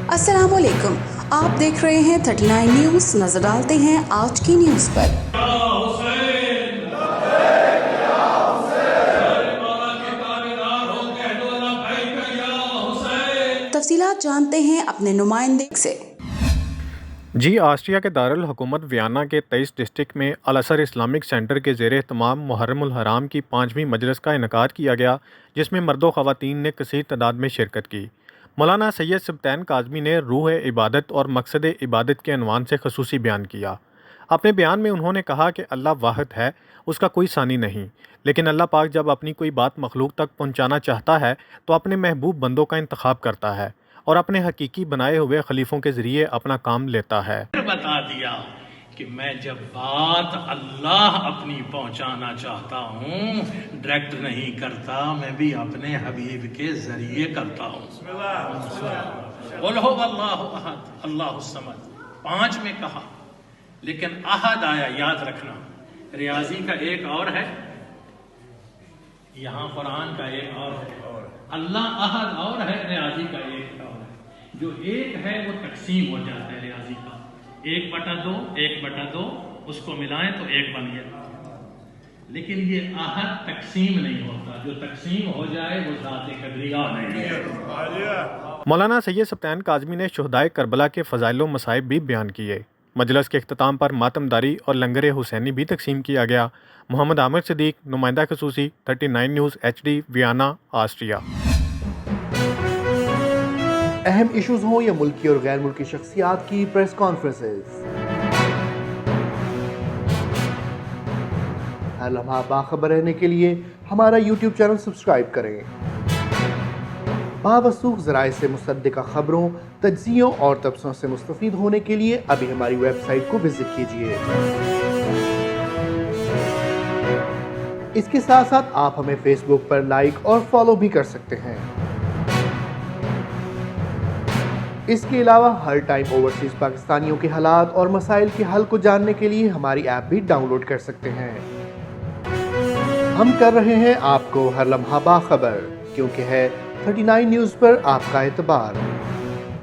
अस्सलाम वालेकुम, आप देख रहे हैं 39 न्यूज़। नजर डालते हैं आज की न्यूज़ पर। तफसीलात जानते हैं अपने नुमाइंदे से। जी ऑस्ट्रिया के दारुल हुकूमत वियना के 23 डिस्ट्रिक्ट में अल असर इस्लामिक सेंटर के ज़ेर एहतमाम मुहर्रमुल हराम की 5वीं मजलिस का इनकाद किया गया, जिसमें मर्द व ख़वातीन ने कसीर तादाद में शिरकत की। मौलाना सैयद सुब्तैन काज़मी ने रूह इबादत और मकसद इबादत के अनवान से खसूसी बयान किया। अपने बयान में उन्होंने कहा कि अल्लाह वाहिद है, उसका कोई सानी नहीं, लेकिन अल्लाह पाक जब अपनी कोई बात मखलूक तक पहुँचाना चाहता है तो अपने महबूब बंदों का इंतखाब करता है और अपने हकीकी बनाए हुए खलीफों के ज़रिए अपना काम लेता है। बता दिया कि मैं जब बात अल्लाह अपनी पहुंचाना चाहता हूँ डायरेक्ट नहीं करता, मैं भी अपने हबीब के जरिए करता हूँ। अल्लाह समद 5 में कहा, लेकिन अहद आया, याद रखना। रियाजी का एक और है, यहाँ कुरान का एक और है। अल्लाह अहद और है, रियाजी का एक और है। जो एक है वो तकसीम हो जाता है रियाजी का, 1/2 उसको मिलाएं तो 1 बन गया। लेकिन ये अहद तकसीम नहीं होता, जो तकसीम हो जाए वो ज़ात कदरिया नहीं है। मौलाना सैयद सुब्तैन काज़मी ने शुहदाए करबला के फ़ज़ाइल व मसाइब भी बयान किए। मजलिस के इख्तिताम पर मातमदारी और लंगर हुसैनी भी तकसीम किया गया। मोहम्मद आमिर सिद्दीक, नुमाइंदा खसूसी, 39 न्यूज़ HD, वियना, ऑस्ट्रिया। अहम इश्यूज हों या मुल्की और गैर मुल्की शख्सियात की प्रेस कॉन्फ्रेंसेस, हर लम्हा बाखबर रहने के लिए हमारा YouTube चैनल सब्सक्राइब करें। बावसूख ज़राए से मुसद्दिक़ा खबरों, तज्ज़ियों और तबसरों से मुस्तफ़ीद होने के लिए अभी हमारी वेबसाइट को विजिट कीजिए। इसके साथ साथ आप हमें फेसबुक पर लाइक और फॉलो भी कर सकते हैं। इसके अलावा हर टाइम ओवरसीज़ पाकिस्तानियों के हालात और मसाइल के हल को जानने के लिए हमारी ऐप भी डाउनलोड कर सकते हैं। हम कर रहे हैं आपको हर लम्हा बाखबर, क्योंकि है 39 न्यूज़ पर आपका एतबार।